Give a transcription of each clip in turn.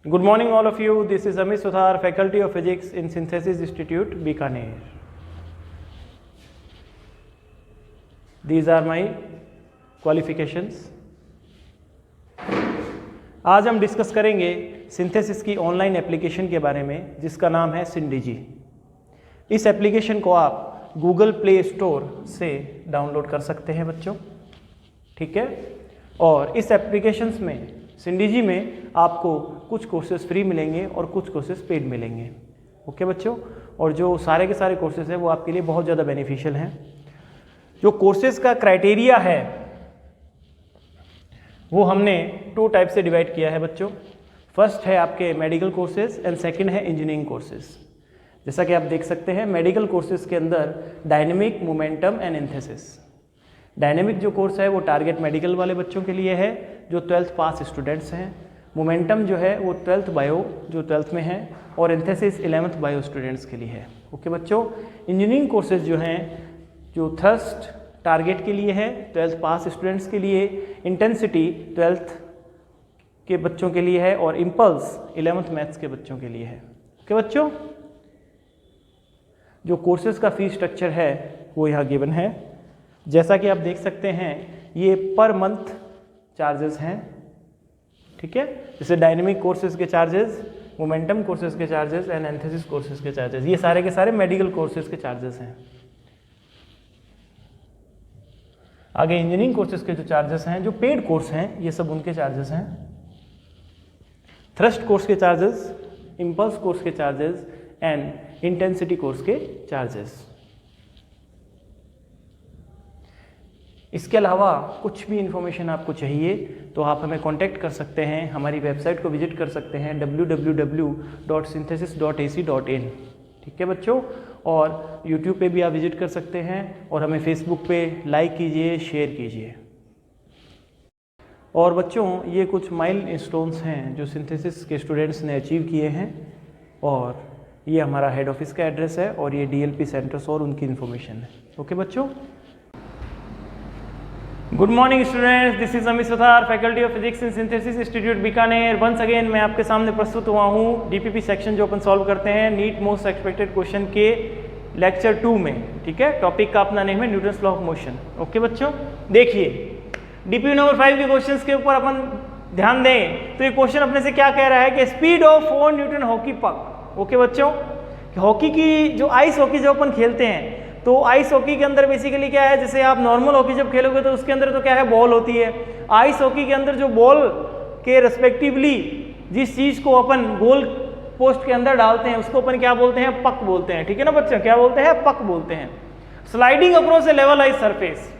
Good morning all of you. This is Amit Sudhar, Faculty of Physics in Synthesis Institute, Bikaner. These are my qualifications. आज हम discuss करेंगे synthesis की online application के बारे में जिसका नाम है सिंडिजी। इस एप्लीकेशन को आप गूगल प्ले स्टोर से डाउनलोड कर सकते हैं बच्चों, ठीक है। और इस एप्लीकेशंस में सिंडिजी में आपको कुछ कोर्सेज फ्री मिलेंगे और कुछ कोर्सेज पेड मिलेंगे, ओके बच्चों। और जो सारे के सारे कोर्सेज हैं वो आपके लिए बहुत ज़्यादा बेनिफिशियल हैं। जो कोर्सेज का क्राइटेरिया है वो हमने 2 टाइप से डिवाइड किया है बच्चों। फर्स्ट है आपके मेडिकल कोर्सेज एंड सेकंड है इंजीनियरिंग कोर्सेज। जैसा कि आप देख सकते हैं मेडिकल कोर्सेज के अंदर dynamic, momentum and antithesis. Dynamic जो कोर्स है वो टारगेट मेडिकल वाले बच्चों के लिए है जो 12th पास स्टूडेंट्स हैं। मोमेंटम जो है वो 12th बायो जो 12th में है, और एंथेसिस 11th बायो स्टूडेंट्स के लिए है, ओके बच्चों। इंजीनियरिंग कोर्सेज जो हैं जो थर्स्ट टारगेट के लिए है 12th पास स्टूडेंट्स के लिए, इंटेंसिटी 12th के बच्चों के लिए है, और इम्पल्स 11th मैथ्स के बच्चों के लिए है, ओके बच्चों। जो कोर्सेज का फी स्ट्रक्चर है वो यहाँ गिवन है। जैसा कि आप देख सकते हैं ये पर मंथ चार्जेस हैं, ठीक है। जैसे डायनेमिक कोर्सेज के चार्जेस, मोमेंटम कोर्सेज के चार्जेस एंड एंथेसिस कोर्सेज के चार्जेस, ये सारे के सारे मेडिकल कोर्सेज के चार्जेस हैं। आगे इंजीनियरिंग कोर्सेज के जो चार्जेस हैं, जो पेड कोर्स हैं, ये सब उनके चार्जेस हैं। थ्रस्ट कोर्स के चार्जेस, इम्पल्स कोर्स के चार्जेस एंड इंटेंसिटी कोर्स के चार्जेस। इसके अलावा कुछ भी इंफॉर्मेशन आपको चाहिए तो आप हमें कांटेक्ट कर सकते हैं, हमारी वेबसाइट को विजिट कर सकते हैं www.synthesis.ac.in, ठीक है बच्चों। और यूट्यूब पे भी आप विजिट कर सकते हैं, और हमें फेसबुक पे लाइक कीजिए, शेयर कीजिए। और बच्चों ये कुछ माइलस्टोन्स हैं जो सिंथेसिस के स्टूडेंट्स ने अचीव किए हैं, और ये हमारा हेड ऑफिस का एड्रेस है, और ये DLP सेंटर्स और उनकी इन्फॉर्मेशन है, ओके बच्चों। Good morning students, this is Amit Suthar, faculty of physics in synthesis institute Bikaner. Once again मैं आपके सामने प्रस्तुत हुआ हूँ DPP सेक्शन जो अपन सॉल्व करते हैं नीट मोस्ट एक्सपेक्टेड क्वेश्चन के लेक्चर 2 में, ठीक है। टॉपिक का अपना नेम है Newton's law of motion, okay बच्चों। देखिए DPP नंबर 5 के क्वेश्चन के ऊपर अपन ध्यान दें तो ये क्वेश्चन अपने से क्या कह रहा है कि स्पीड ऑफ 4 न्यूटन हॉकी पक, ओके बच्चों। हॉकी की जो आइस हॉकी जो अपन खेलते हैं तो आइस हॉकी के अंदर बेसिकली क्या है, जैसे आप नॉर्मल हॉकी जब खेलोगे तो उसके अंदर तो क्या है, बॉल होती है। आइस हॉकी के अंदर जो बॉल के रेस्पेक्टिवली जिस चीज को अपन गोल पोस्ट के अंदर डालते हैं उसको अपन क्या बोलते हैं, पक बोलते हैं, ठीक है ना बच्चों। क्या बोलते हैं, पक बोलते हैं। स्लाइडिंग अक्रॉस ए लेवलाइज्ड सरफेस।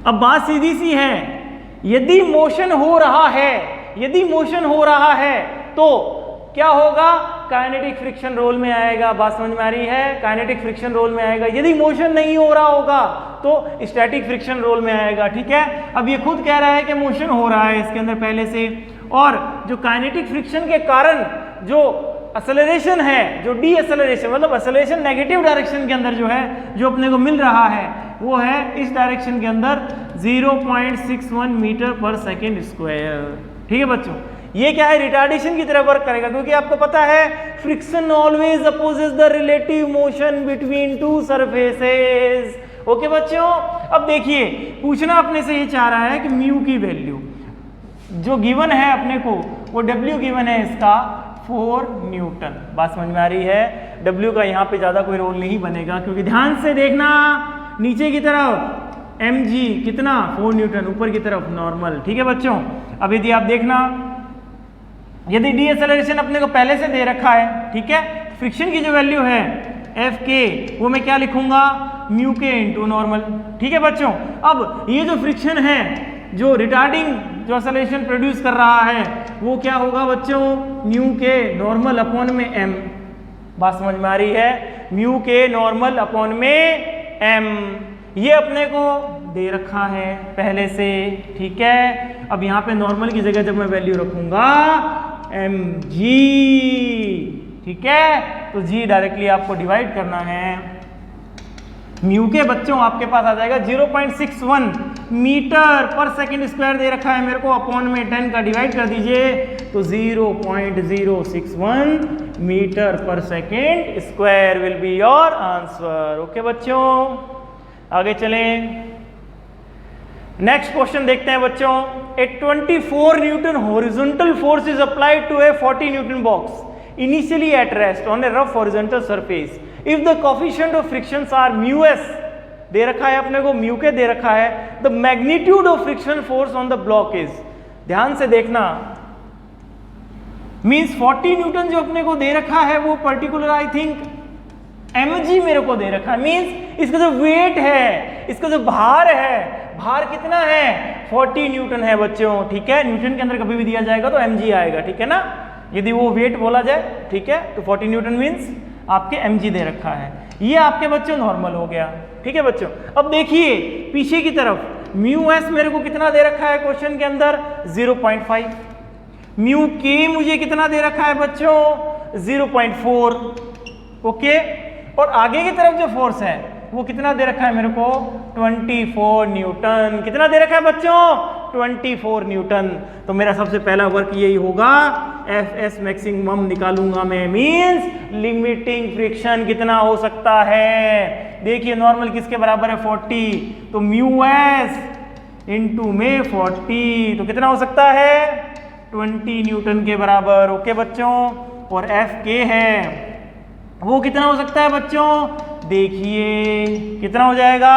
अब बात सीधी सी है, यदि मोशन हो रहा है, यदि मोशन हो रहा है तो क्या होगा, काइनेटिक फ्रिक्शन रोल में आएगा। बात समझ में आ रही है, काइनेटिक फ्रिक्शन रोल में आएगा। यदि मोशन नहीं हो रहा होगा तो स्टैटिक फ्रिक्शन रोल में आएगा, ठीक है। अब ये खुद कह रहा है कि मोशन हो रहा है इसके अंदर पहले से, और जो काइनेटिक फ्रिक्शन के कारण जो एक्सेलरेशन है, जो डी एक्सेलरेशन मतलब एक्सेलरेशन नेगेटिव डायरेक्शन के अंदर जो है, जो अपने को मिल रहा है वो है इस डायरेक्शन के अंदर 0.61 मीटर पर सेकेंड स्क्वायर, ठीक है बच्चों। ये क्या है, रिटार्डेशन की तरह वर्क करेगा, क्योंकि आपको पता है friction always opposes the relative motion between 2 surfaces, okay बच्चों। अब देखिए पूछना अपने से ये चाह रहा है कि म्यू की वैल्यू जो गिवन है अपने को, वो W गिवन है इसका 4 न्यूटन। बात समझ में आ रही है। W का यहाँ पे ज्यादा कोई रोल नहीं बनेगा, क्योंकि ध्यान से देखना नीचे की तरफ mg कितना 4 न्यूटन, ऊपर की तरफ नॉर्मल, ठीक है बच्चों। अब यदि आप देखना, यदि डी एक्सेलरेशन अपने को पहले से दे रखा है, ठीक है, फ्रिक्शन की जो वैल्यू है Fk वो मैं क्या लिखूंगा, म्यू के इंटू नॉर्मल, ठीक है बच्चों। अब ये जो फ्रिक्शन है, जो रिटार्डिंग जो एक्सेलरेशन प्रोड्यूस कर रहा है वो क्या होगा बच्चों, म्यू के नॉर्मल अपॉन में m। बात समझ में आ रही है, म्यू के नॉर्मल अपॉन में m, ये अपने को दे रखा है पहले से, ठीक है। अब यहाँ पे नॉर्मल की जगह जब मैं वैल्यू रखूंगा mg, ठीक है, तो g डायरेक्टली आपको डिवाइड करना है म्यू के बच्चों आपके पास आ जाएगा 0.61 मीटर पर सेकंड स्क्वायर दे रखा है मेरे को, अपॉन में 10 का डिवाइड कर दीजिए तो 0.061 मीटर पर second square will be your answer. Okay बच्चों, आगे चलें। नेक्स्ट क्वेश्चन देखते हैं बच्चों। A 24 newton horizontal force is applied to a 40 newton box initially at rest on a rough horizontal surface if the coefficient of frictions are mu s, दे रखा है अपने को म्यू के दे रखा है, the magnitude of friction force on the block is, ध्यान से देखना, मींस 40 न्यूटन जो अपने को दे रखा है वो पर्टिकुलर आई थिंक mg मेरे को दे रखा है, मींस इसका जो वेट है, इसका जो भार है, भार कितना है 40 न्यूटन है बच्चों, ठीक है। न्यूटन के अंदर कभी भी दिया जाएगा तो mg आएगा, ठीक है ना, यदि वो वेट बोला जाए, ठीक है, तो 40 न्यूटन मींस आपके mg दे रखा है। ये आपके बच्चों नॉर्मल हो गया, ठीक है बच्चों। अब देखिए पीछे की तरफ म्यू एस मेरे को कितना दे रखा है क्वेश्चन के अंदर 0.5, म्यू के मुझे कितना दे रखा है बच्चों 0.4, ओके। और आगे की तरफ जो फोर्स है वो कितना दे रखा है मेरे को 24 न्यूटन, कितना दे रखा है बच्चों 24 न्यूटन। तो मेरा सबसे पहला वर्क यही होगा, एफ एस मैक्सिमम निकालूंगा मैं, मींस लिमिटिंग फ्रिक्शन कितना हो सकता है। देखिए नॉर्मल किसके बराबर है 40, तो म्यू एस इंटू में 40 तो कितना हो सकता है 20 न्यूटन के बराबर, ओके बच्चों। और एफ के है वो कितना हो सकता है बच्चों, देखिए कितना हो जाएगा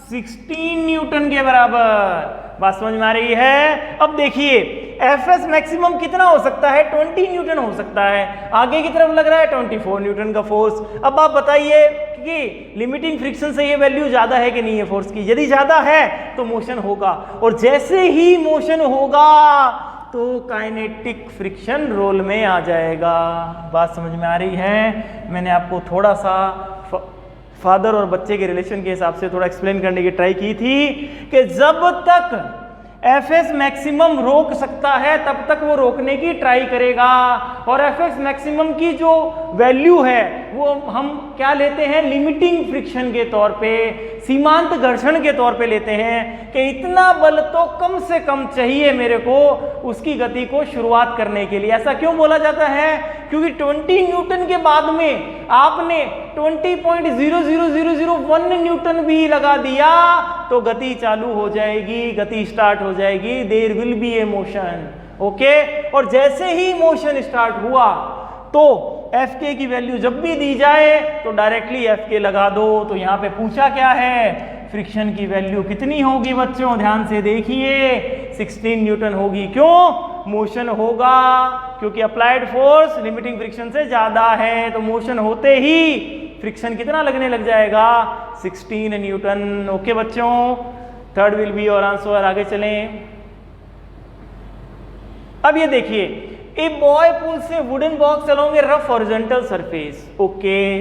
16 न्यूटन के बराबर, बात समझ में आ रही है। अब देखिए एफ एस मैक्सिमम कितना हो सकता है 20 न्यूटन हो सकता है, आगे की तरफ लग रहा है 24 न्यूटन का फोर्स। अब आप बताइए कि लिमिटिंग फ्रिक्शन से ये वैल्यू ज्यादा है कि नहीं है फोर्स की, यदि ज्यादा है तो मोशन होगा, और जैसे ही मोशन होगा तो काइनेटिक फ्रिक्शन रोल में आ जाएगा। बात समझ में आ रही है। मैंने आपको थोड़ा सा फादर और बच्चे के रिलेशन के हिसाब से थोड़ा एक्सप्लेन करने की ट्राई की थी कि जब तक एफ एस मैक्सिमम रोक सकता है तब तक वो रोकने की ट्राई करेगा, और एफ एस मैक्सिमम की जो वैल्यू है वो हम क्या लेते हैं लिमिटिंग फ्रिक्शन के तौर पे, सीमांत घर्षण के तौर पे लेते हैं कि इतना बल तो कम से कम चाहिए मेरे को उसकी गति को शुरुआत करने के लिए। ऐसा क्यों बोला जाता है, क्योंकि 20 न्यूटन के बाद में आपने 20.00001 न्यूटन भी लगा दिया तो गति चालू हो जाएगी, गति स्टार्ट हो जाएगी, there will be a motion, okay. और जैसे ही मोशन स्टार्ट हुआ तो एफ के की वैल्यू जब भी दी जाए तो डायरेक्टली एफ के लगा दो। तो यहाँ पे पूछा क्या है, फ्रिक्शन की वैल्यू कितनी होगी बच्चों, ध्यान से देखिए 16 न्यूटन होगी। क्यों, मोशन होगा, क्योंकि अप्लाइड फोर्स लिमिटिंग फ्रिक्शन से ज्यादा है, तो मोशन होते ही फ्रिक्शन कितना लगने लग जाएगा 16 न्यूटन, ओके बच्चों। थर्ड विल बी और आंसर। आगे चलें। अब ये देखिए, a boy pulls a wooden box along a rough horizontal surface, okay.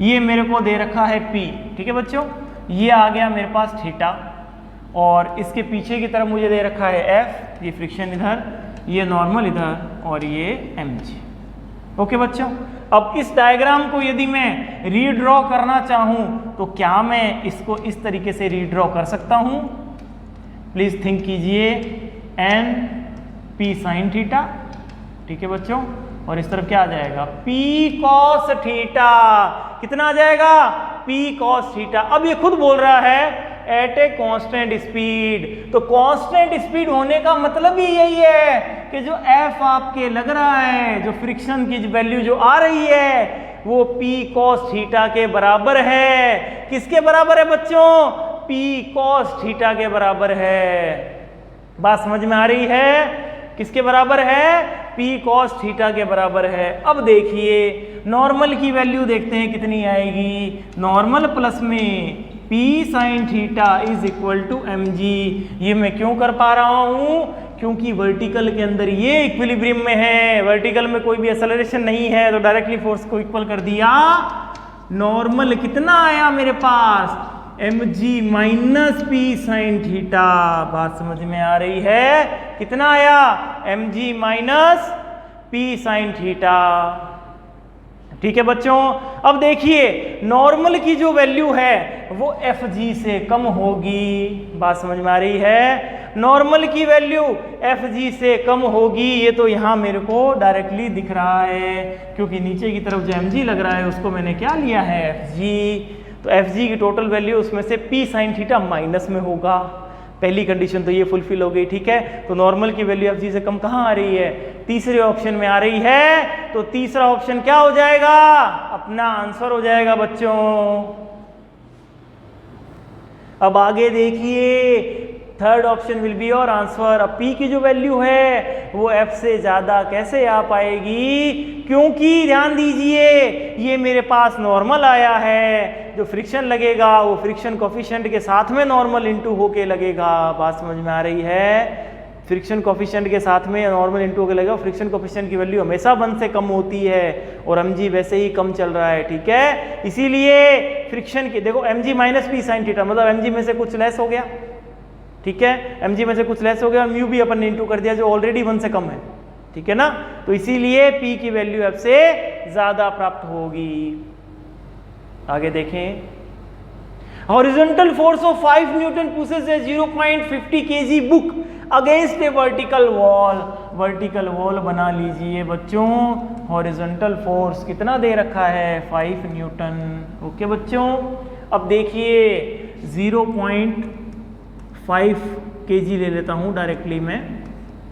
ये मेरे को दे रखा है P, ठीक है बच्चों, ये आ गया मेरे पास थीटा, और इसके पीछे की तरफ मुझे दे रखा है F, ये फ्रिक्शन इधर, ये नॉर्मल इधर, और ये mg, ओके बच्चों। अब इस डायग्राम को यदि मैं रीड्रॉ करना चाहूं तो क्या मैं इसको इस तरीके से रीड्रॉ कर सकता हूं, प्लीज थिंक कीजिए, n p sin थीटा, ठीक है बच्चों, और इस तरफ क्या आ जाएगा p cos थीटा, कितना आ जाएगा p cos थीटा। अब ये खुद बोल रहा है एट ए कांस्टेंट स्पीड, तो कांस्टेंट स्पीड होने का मतलब ही यही है कि जो f आपके लग रहा है, जो फ्रिक्शन की वैल्यू जो आ रही है वो p cos थीटा के बराबर है। किसके बराबर है बच्चों, p cos थीटा के बराबर है। बात समझ में आ रही है, किसके बराबर है, p cos थीटा के बराबर है। अब देखिए नॉर्मल की वैल्यू देखते हैं कितनी आएगी, नॉर्मल प्लस में p sin theta is equal to mg। ये मैं क्यों कर पा रहा हूं, क्योंकि वर्टिकल के अंदर ये इक्विलिब्रियम में है, वर्टिकल में कोई भी एक्सेलरेशन नहीं है, तो डायरेक्टली फोर्स को इक्वल कर दिया। नॉर्मल कितना आया मेरे पास, mg minus p sin theta. बात समझ में आ रही है, कितना आया mg minus p sin theta. ठीक है बच्चों। अब देखिए नॉर्मल की जो वैल्यू है वो Fg से कम होगी, बात समझ में आ रही है? नॉर्मल की वैल्यू Fg से कम होगी, ये तो यहाँ मेरे को डायरेक्टली दिख रहा है क्योंकि नीचे की तरफ जो Mg लग रहा है उसको मैंने क्या लिया है, Fg। तो Fg की टोटल वैल्यू उसमें से p sin थीटा माइनस में होगा। पहली कंडीशन तो ये फुलफिल हो गई, ठीक है। तो नॉर्मल की वैल्यू Fg से कम कहाँ आ रही है, तीसरे ऑप्शन में आ रही है। तो तीसरा ऑप्शन क्या हो जाएगा, अपना आंसर हो जाएगा बच्चों। अब आगे देखिए third option will be your answer. अब P की जो वैल्यू है वो F से ज्यादा कैसे आ पाएगी, क्योंकि ध्यान दीजिए ये मेरे पास नॉर्मल आया है, जो फ्रिक्शन लगेगा वो फ्रिक्शन कोफिशिएंट के साथ में नॉर्मल इंटू होके लगेगा। बात समझ में आ रही है? फ्रिक्शन कोफिशिएंट के साथ में नॉर्मल इंटू होके लगेगा। फ्रिक्शन कोफिशिएंट की वैल्यू हमेशा 1 से कम होती है और mg वैसे ही कम चल रहा है, ठीक है। इसीलिए फ्रिक्शन की देखो mg minus P sine theta, मतलब mg में से कुछ लेस हो गया, ठीक है। mg में से कुछ लेस हो गया और म्यू भी अपन ने इंटू कर दिया जो ऑलरेडी 1 से कम है, ठीक है ना। तो इसीलिए p की वैल्यू f से ज्यादा प्राप्त होगी। आगे देखें, horizontal force of 5 Newton pushes A 0.50 kg book against A vertical wall. Vertical wall बना लीजिए बच्चों। हॉरिजॉन्टल फोर्स कितना दे रखा है, 5 न्यूटन। ओके बच्चों, अब देखिए 0.5 kg ले लेता हूं डायरेक्टली मैं,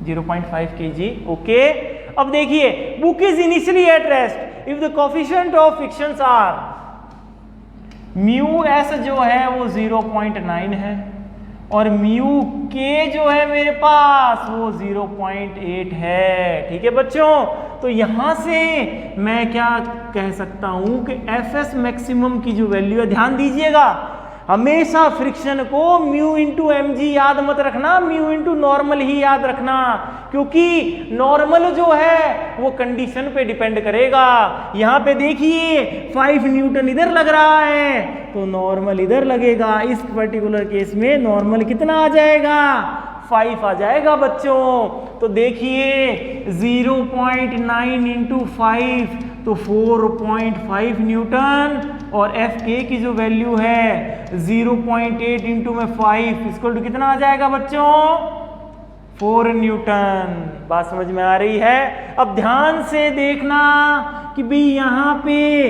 0.5 kg। ओके, अब देखिए book is initially at rest if the coefficient of frictions are, mu S जो है वो 0.9 है और म्यू के जो है मेरे पास वो 0.8 है, ठीक है बच्चों। तो यहां से मैं क्या कह सकता हूं कि एफ एस मैक्सिमम की जो वैल्यू है, ध्यान दीजिएगा हमेशा फ्रिक्शन को म्यू इंटू एम जी याद मत रखना, म्यू इंटू नॉर्मल ही याद रखना, क्योंकि नॉर्मल जो है वो कंडीशन पे डिपेंड करेगा। यहां पे देखिए 5 न्यूटन इधर लग रहा है तो नॉर्मल इधर लगेगा। इस पर्टिकुलर केस में नॉर्मल कितना आ जाएगा, 5 आ जाएगा बच्चों। तो देखिए 0.9 इंटू 5 तो 4.5 न्यूटन और एफ के की जो वैल्यू है 0.8 इंटू में 5 इक्वल टू कितना आ जाएगा बच्चों, 4 न्यूटन। बात समझ में आ रही है? अब ध्यान से देखना कि भाई यहाँ पे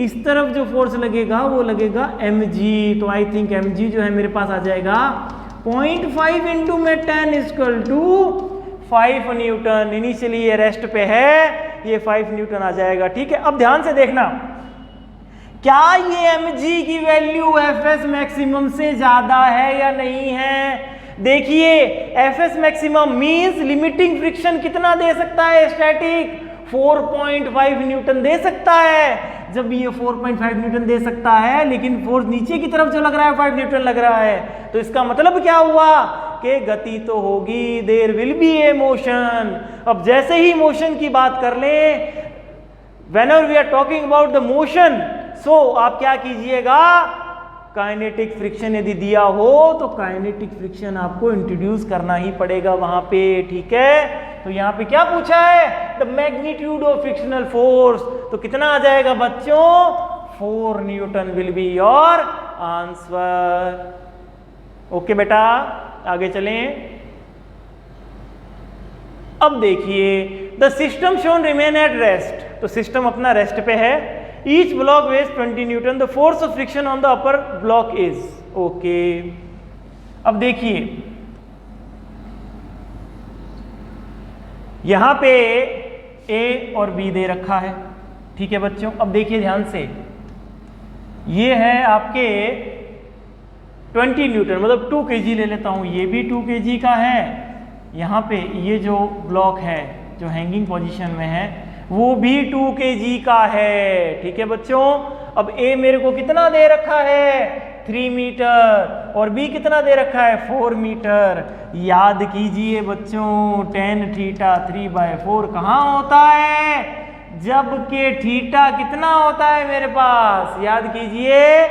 इस तरफ जो फोर्स लगेगा वो लगेगा mg, तो आई थिंक mg जो है मेरे पास आ जाएगा 0.5 इंटू में 10 इक्वल टू 5 न्यूटन। इनिशियली ये रेस्ट पे है, ये 5 न्यूटन आ जाएगा, ठीक है। अब ध्यान से देखना, क्या ये mg की वैल्यू fs मैक्सिमम से ज्यादा है या नहीं है। देखिए fs maximum means limiting friction कितना दे सकता है स्टैटिक, 4.5 न्यूटन दे सकता है। जब ये 4.5 न्यूटन दे सकता है लेकिन फोर्स नीचे की तरफ जो लग रहा है 5 न्यूटन लग रहा है, तो इसका मतलब क्या हुआ कि गति तो होगी, there will be a motion. अब जैसे ही मोशन की बात कर लें, whenever we are talking about the motion, so आप क्या कीजिएगा, काइनेटिक फ्रिक्शन यदि दिया हो तो काइनेटिक फ्रिक्शन आपको इंट्रोड्यूस करना ही पड़ेगा वहां पे, ठीक है। तो यहाँ पे क्या पूछा है, the magnitude of frictional force, तो कितना आ जाएगा बच्चों, 4 newton will be your answer. Okay बेटा, आगे चलें। अब देखिए the system shown remain at rest, तो सिस्टम अपना रेस्ट पे है। Each block weighs 20 newton, the force of friction on the upper block is, okay. अब देखिए यहां पे ए और बी दे रखा है, ठीक है बच्चों। अब देखिए ध्यान से, ये है आपके 20 न्यूटन मतलब 2 kg ले लेता हूं, ये भी 2 kg का है। यहाँ पे ये जो ब्लॉक है जो हैंगिंग पोजीशन में है वो भी 2 kg का है, ठीक है बच्चों। अब ए मेरे को कितना दे रखा है, 3 मीटर और बी कितना दे रखा है, 4 मीटर। याद कीजिए बच्चों tan थीटा 3/4 कहाँ होता है, जबकि थीटा कितना होता है मेरे पास, याद कीजिए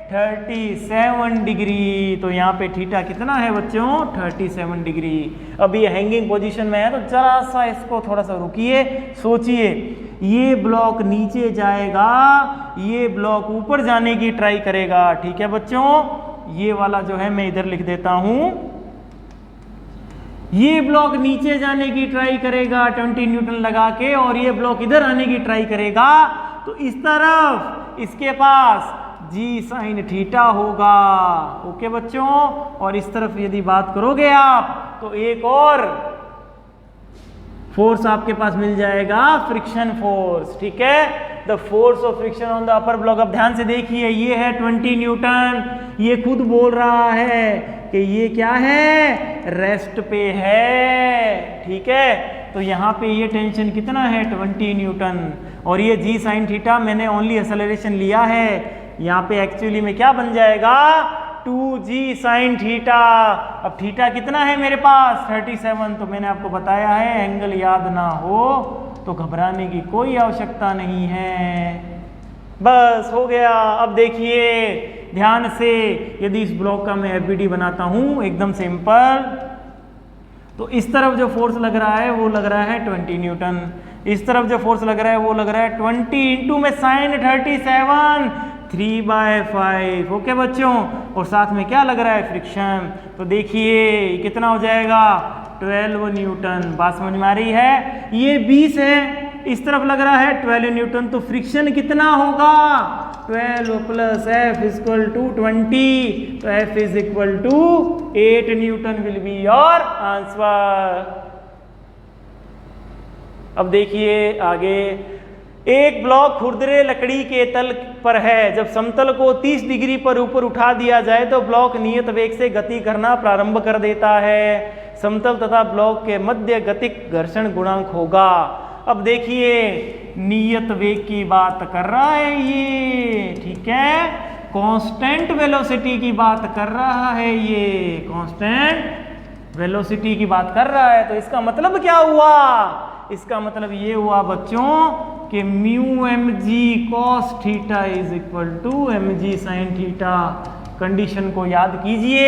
37 डिग्री। तो यहाँ पे थीटा कितना है बच्चों, 37 डिग्री। अब ये हैंगिंग पोजीशन में है तो जरा सा इसको थोड़ा सा रुकिए, सोचिए ये ब्लॉक नीचे जाएगा, ये ब्लॉक ऊपर जाने की ट्राई करेगा। ठीक है बच्चों, ये वाला जो है मैं इधर लिख देता हूं, ये ब्लॉक नीचे जाने की ट्राई करेगा 20 न्यूटन लगा के, और ये ब्लॉक इधर आने की ट्राई करेगा। तो इस तरफ इसके पास जी साइन थीटा होगा। ओके बच्चों, और इस तरफ यदि बात करोगे आप तो एक और फोर्स आपके पास मिल जाएगा, फ्रिक्शन फोर्स। ठीक है, the force of friction on the upper block. अब ध्यान से देखिए, ये है 20 न्यूटन, ये खुद बोल रहा है कि ये क्या है, रेस्ट पे है। ठीक है, तो यहाँ पे ये टेंशन कितना है, 20 न्यूटन, और ये जी साइन थीटा मैंने ओनली एक्सेलरेशन लिया है। यहाँ पे एक्चुअली में क्या बन जाएगा, 2g साइन थीटा। अब थीटा कितना है मेरे पास, 37। तो मैंने आपको बताया है, एंगल याद ना हो तो घबराने की कोई आवश्यकता नहीं है। बस हो गया। अब देखिए ध्यान से, यदि इस ब्लॉक का मैं एफबीडी बनाता हूं एकदम सिंपल, तो इस तरफ जो फोर्स लग रहा है वो लग रहा है 20 न्यूटन, इस तरफ जो फोर्स लग रहा है वो लग रहा है 20 इंटू में साइन 37, 3/5। ओके बच्चों, और साथ में क्या लग रहा है, फ्रिक्शन। तो देखिए कितना हो जाएगा, 12 न्यूटन। बात समझ में आ रही है, ये 20 है, इस तरफ लग रहा है 12 न्यूटन, तो फ्रिक्शन कितना होगा, 12 प्लस एफ इक्वल टू 20, तो F is equal to 8 newton will be your answer. अब देखिए आगे, एक ब्लॉक खुरदरे लकड़ी के तल पर है। जब समतल को 30 डिग्री पर ऊपर उठा दिया जाए तो ब्लॉक नियत वेग से गति करना प्रारंभ कर देता है। समतल तथा ब्लॉक के मध्य गतिक घर्षण गुणांक होगा। अब देखिए नियत वेग की बात कर रहा है ये, ठीक है, कांस्टेंट वेलोसिटी की बात कर रहा है ये, कांस्टेंट वेलोसिटी की बात कर रहा है। तो इसका मतलब क्या हुआ, इसका मतलब ये हुआ बच्चों कि mu M G cos theta is equal to M G sine theta. Condition को याद कीजिए,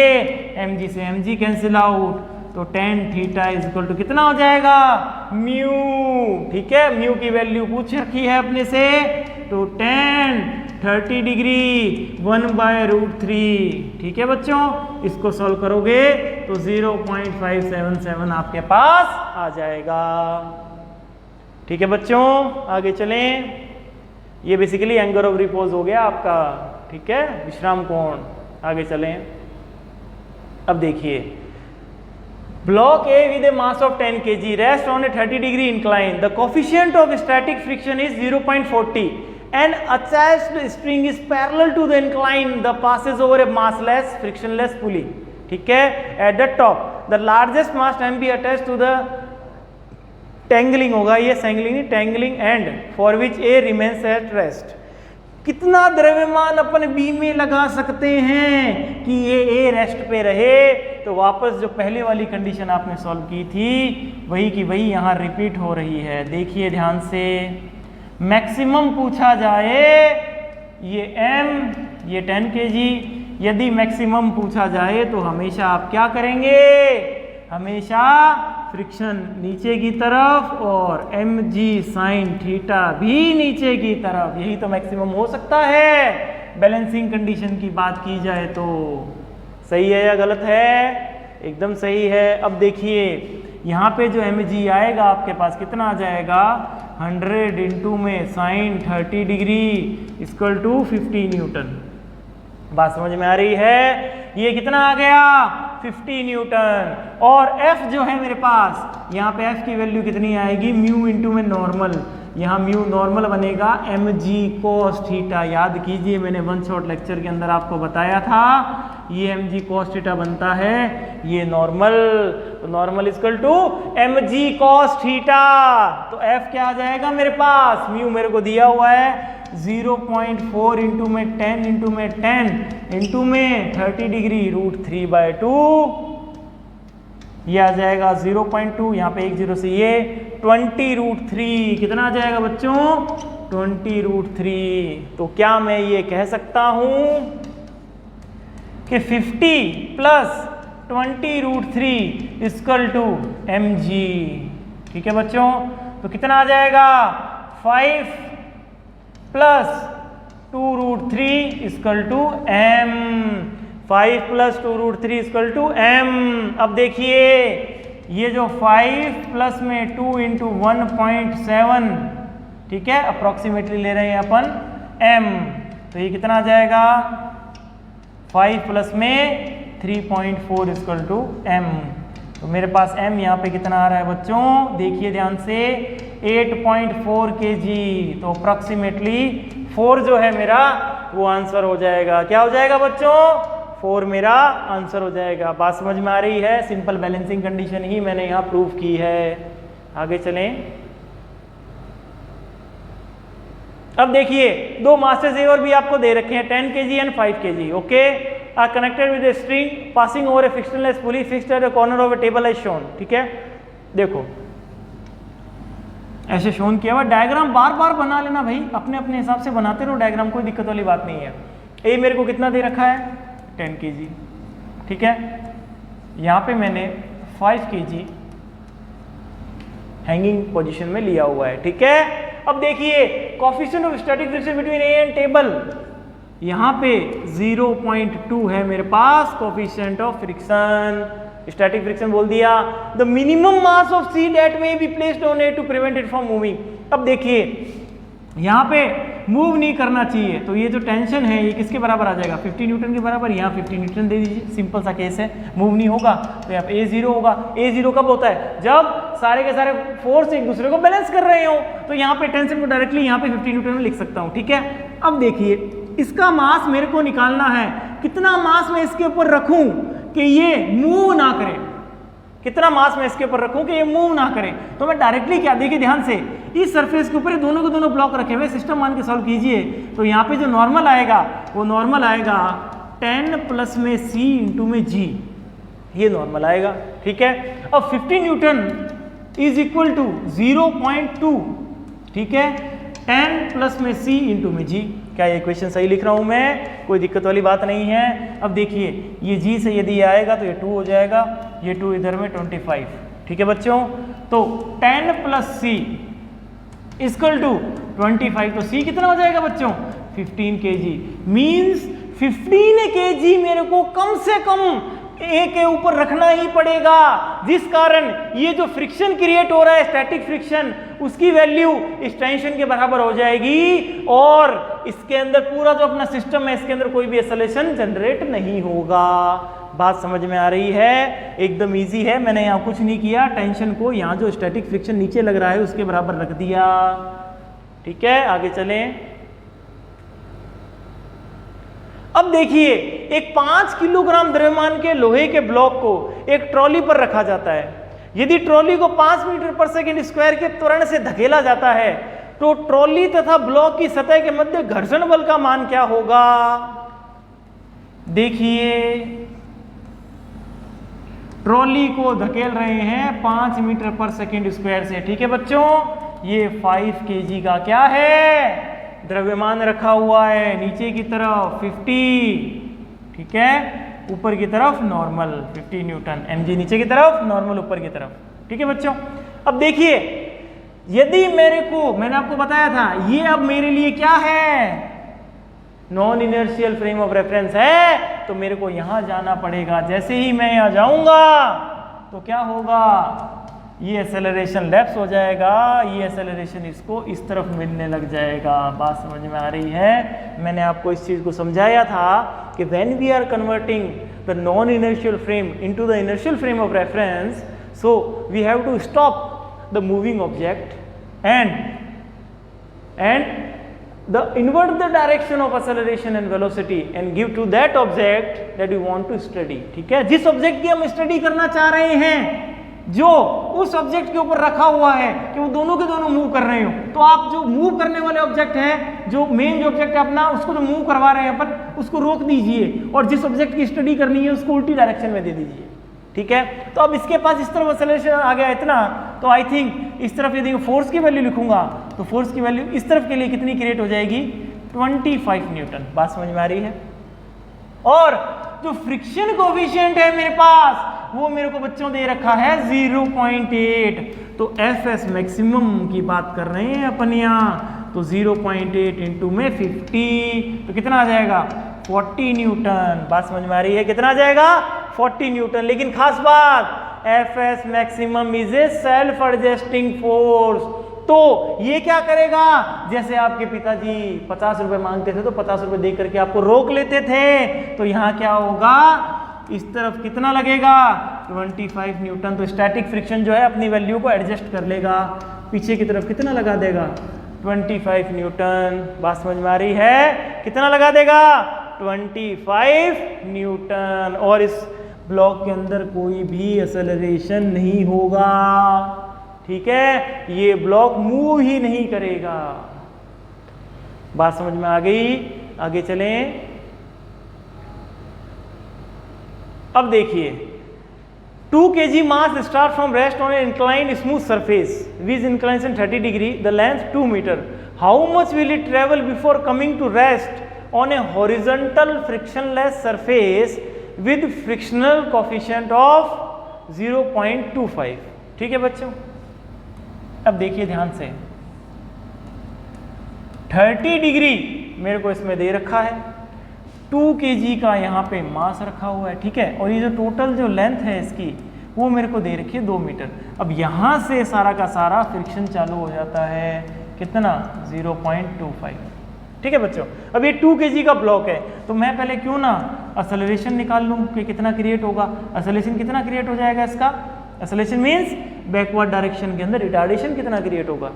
एम जी से एम जी कैंसिल आउट, तो tan theta is equal to कितना हो जाएगा, म्यू। ठीक है, म्यू की वैल्यू पूछ रखी है अपने से, तो tan 30 डिग्री 1/√3। ठीक है बच्चों, इसको सॉल्व करोगे तो 0.577 आपके पास आ जाएगा। ठीक है बच्चों, आगे चलें। ये बेसिकली एंगल ऑफ रिपोज हो गया आपका, ठीक है, विश्राम कोण। आगे चलें। अब देखिए, block A with A mass of 10 kg rest on A 30 degree incline. The coefficient of static friction is 0.40 and attached string is parallel to the incline the passes over a massless frictionless pulley. ठीक है, at the top the largest mass can be attached to the tangling होगा, ये tangling end for which A remains at rest. कितना द्रव्यमान अपन B में लगा सकते हैं कि ये ए रेस्ट पे रहे। तो वापस जो पहले वाली कंडीशन आपने सॉल्व की थी वही की वही यहाँ रिपीट हो रही है। देखिए ध्यान से, मैक्सिमम पूछा जाए, ये m, ये 10 kg, यदि मैक्सिमम पूछा जाए तो हमेशा आप क्या करेंगे, हमेशा फ्रिक्शन नीचे की तरफ और mg साइन थीटा भी नीचे की तरफ, यही तो मैक्सिमम हो सकता है। बैलेंसिंग कंडीशन की बात की जाए तो सही है या गलत है, एकदम सही है। अब देखिए यहाँ पे जो mg आएगा आपके पास कितना आ जाएगा, 100 इंटू में sine 30 degree equal to 50 newton. बात समझ में आ रही है, ये कितना आ गया, 50 न्यूटन। और f जो है मेरे पास, यहाँ पे f की वैल्यू कितनी आएगी, म्यू इंटू में नॉर्मल, यहाँ म्यू नॉर्मल बनेगा mg cos थीटा। याद कीजिए मैंने वन शॉट लेक्चर के अंदर आपको बताया था, ये mg cos थीटा बनता है, ये नॉर्मल, तो normal equal to mg cos theta. तो f क्या आ जाएगा मेरे पास, म्यू मेरे को दिया हुआ है 0.4 इंटू में 10 इंटू में 10 इंटू में 30 डिग्री √3/2, ये आ जाएगा 0.2, यहाँ पे 1 0 से ये 20√3, कितना आ जाएगा बच्चों, 20√3। तो क्या मैं ये कह सकता हूं कि 50 प्लस 20√3 इक्वल टू mg। ठीक है बच्चों, तो कितना आ जाएगा 5 plus 2√3 equal to m। 5 plus 2√3 equal to m। अब देखिए ये जो 5 प्लस में 2 इंटू 1.7, ठीक है, अप्रोक्सीमेटली ले रहे हैं अपन m, तो ये कितना आ जाएगा 5 प्लस में 3.4 इक्वल टू m। तो मेरे पास m यहाँ पे कितना आ रहा है बच्चों, देखिए ध्यान से 8.4 kg। तो अप्रोक्सीमेटली 4 जो है मेरा वो आंसर हो जाएगा। क्या हो जाएगा बच्चों, 4 मेरा आंसर हो जाएगा। बात समझ में आ रही है? सिंपल बैलेंसिंग कंडीशन ही मैंने यहाँ प्रूव की है। आगे चलें। अब देखिए दो मास्टर्स ए और बी आपको दे रखे हैं 10 kg and 5 kg। Okay, are connected with a string passing over a frictionless pulley fixed at the corner of a table as shown. ठीक है, देखो ऐसे शोन किया हुआ। डायग्राम बार बार बना लेना भाई, अपने अपने हिसाब से बनाते रहो डायग्राम, कोई दिक्कत वाली बात नहीं है। ए मेरे को कितना दे रखा है 10 kg, ठीक है, यहाँ पे मैंने 5 kg हैंगिंग पोजीशन में लिया हुआ है। ठीक है, अब देखिए coefficient of static friction between A and table, यहाँ पे 0.2 है मेरे पास coefficient of friction. Static friction बोल दिया the minimum mass of C that may be placed on it to prevent it from moving. अब देखिए यहाँ पे मूव नहीं करना चाहिए, तो ये जो टेंशन है ये किसके बराबर आ जाएगा 50 न्यूटन के बराबर। यहाँ 50 न्यूटन दे दीजिए, सिंपल सा केस है। मूव नहीं होगा तो यहाँ पे A0 होगा। A0 कब होता है, जब सारे के सारे फोर्स एक दूसरे को बैलेंस कर रहे हो। तो यहाँ पे टेंशन को डायरेक्टली यहाँ पे 50 न्यूटन में लिख सकता हूँ। ठीक है, अब देखिए इसका मास मेरे को निकालना है, कितना मास मैं इसके ऊपर रखूं कि ये मूव ना करे, कितना मास मैं इसके ऊपर रखूं कि ये मूव ना करे। तो मैं डायरेक्टली क्या, देखिए ध्यान से, इस सरफेस के ऊपर दोनों के दोनों ब्लॉक रखे हुए, सिस्टम मान के सॉल्व कीजिए। तो यहाँ पे जो नॉर्मल आएगा वो नॉर्मल आएगा 10 प्लस में c इंटू में g, ये नॉर्मल आएगा। ठीक है, अब 50 न्यूटन इज इक्वल टू 0.2, ठीक है, 10 प्लस में c इंटू में g। क्या ये इक्वेशन सही लिख रहा हूं मैं, कोई दिक्कत वाली बात नहीं है। अब देखिए ये g से यदि आएगा तो ये 2 हो जाएगा, ये 2 इधर में 25। ठीक है बच्चों, तो 10 प्लस c इक्वल टू 25, तो c कितना हो जाएगा बच्चों 15 kg। मीन्स 15 kg मेरे को कम से कम ए के ऊपर रखना ही पड़ेगा, जिस कारण ये जो फ्रिक्शन क्रिएट हो रहा है स्टैटिक फ्रिक्शन, उसकी वैल्यू इस टेंशन के बराबर हो जाएगी और इसके अंदर पूरा जो अपना सिस्टम है इसके अंदर कोई भी एक्सेलरेशन जनरेट नहीं होगा। बात समझ में आ रही है? एकदम इजी है, मैंने यहाँ कुछ नहीं किया, टेंशन को यहाँ जो स्टैटिक फ्रिक्शन नीचे लग रहा है उसके बराबर रख दिया। ठीक है, आगे चलें। अब देखिए एक 5 किलोग्राम द्रव्यमान के लोहे के ब्लॉक को एक ट्रॉली पर रखा जाता है। यदि ट्रॉली को 5 मीटर पर सेकंड स्क्वायर के त्वरण से धकेला जाता है तो ट्रॉली तथा ब्लॉक की सतह के मध्य घर्षण बल का मान क्या होगा। देखिए ट्रॉली को धकेल रहे हैं 5 मीटर पर सेकंड स्क्वायर से। ठीक है बच्चों, ये 5 kg का क्या है द्रव्यमान रखा हुआ है, नीचे की तरफ 50, ठीक है, ऊपर की तरफ नॉर्मल 50 न्यूटन, mg नीचे की तरफ, नॉर्मल ऊपर की तरफ। ठीक है बच्चों, अब देखिए यदि मेरे को, मैंने आपको बताया था ये अब मेरे लिए क्या है non inertial frame of reference है, तो मेरे को यहां जाना पड़ेगा। जैसे ही मैं यहां जाऊंगा तो क्या होगा, ये एक्सेलरेशन लेफ्ट हो जाएगा, ये एक्सेलरेशन इसको इस तरफ मिलने लग जाएगा। बात समझ में आ रही है? मैंने आपको इस चीज को समझाया था कि when we are converting the non inertial frame into the inertial frame of reference, so we have to stop the moving object and the invert the direction of acceleration and velocity and give to that object that you want to study। ठीक है, जिस object की हम study करना चाह रहे हैं, जो उस ऑब्जेक्ट के ऊपर रखा हुआ है कि वो दोनों के दोनों मूव कर रहे हो, तो आप जो मूव करने वाले ऑब्जेक्ट है, जो मेन जो ऑब्जेक्ट है अपना, उसको जो मूव करवा रहे हैं अपन, उसको रोक दीजिए और जिस ऑब्जेक्ट की स्टडी करनी है उसको उल्टी डायरेक्शन में दे दीजिए। ठीक है, तो अब इसके पास इस तरफ एक्सेलरेशन आ गया इतना, तो आई थिंक इस तरफ यदि फोर्स की वैल्यू लिखूंगा तो फोर्स की वैल्यू इस तरफ के लिए कितनी क्रिएट हो जाएगी 25 न्यूटन। बात समझ में आ रही है? और जो फ्रिक्शन कोएफिशिएंट है मेरे पास वो मेरे को बच्चों दे रखा है 0.8। तो एफ एस मैक्सिमम की बात कर रहे हैं अपन यहाँ, तो 0.8 इंटू में 50 तो कितना आ जाएगा 40 न्यूटन। बात समझ में आ रही है, कितना आ जाएगा 40 न्यूटन। लेकिन खास बात F S maximum is a self adjusting force. तो ये क्या करेगा, जैसे आपके पिताजी 50 रुपए मांगते थे तो 50 रुपए दे करके आपको रोक लेते थे, तो यहाँ क्या होगा, इस तरफ कितना लगेगा 25 न्यूटन। तो स्टैटिक फ्रिक्शन जो है अपनी वैल्यू को एडजस्ट कर लेगा, पीछे की तरफ कितना लगा देगा 25 न्यूटन। बात समझ में आ रही है, कितना लगा देगा 25 न्यूटन। और इस ब्लॉक के अंदर कोई भी एक्सेलरेशन नहीं होगा, ठीक है, ये ब्लॉक मूव ही नहीं करेगा। बात समझ में आ गई, आगे चलें। अब देखिए 2 kg mass start from rest on an inclined smooth surface with inclination 30 degree, the length 2 meter. How much will it travel before coming to rest on a horizontal frictionless surface with frictional coefficient of 0.25? ठीक है बच्चों, अब देखिए ध्यान से, 30 degree मेरे को इसमें दे रखा है, 2 kg का यहाँ पे मास रखा हुआ है, ठीक है, और ये जो टोटल जो लेंथ है इसकी वो मेरे को दे रखी है 2 मीटर। अब यहाँ से सारा का सारा फ्रिक्शन चालू हो जाता है, कितना 0.25, ठीक है बच्चों। अब ये 2 kg का ब्लॉक है, तो मैं पहले क्यों ना एक्सेलरेशन निकाल लूँ कि कितना क्रिएट होगा। एक्सेलरेशन कितना क्रिएट हो जाएगा इसका, एक्सेलरेशन मीन्स बैकवर्ड डायरेक्शन के अंदर रिटार्डेशन कितना क्रिएट होगा।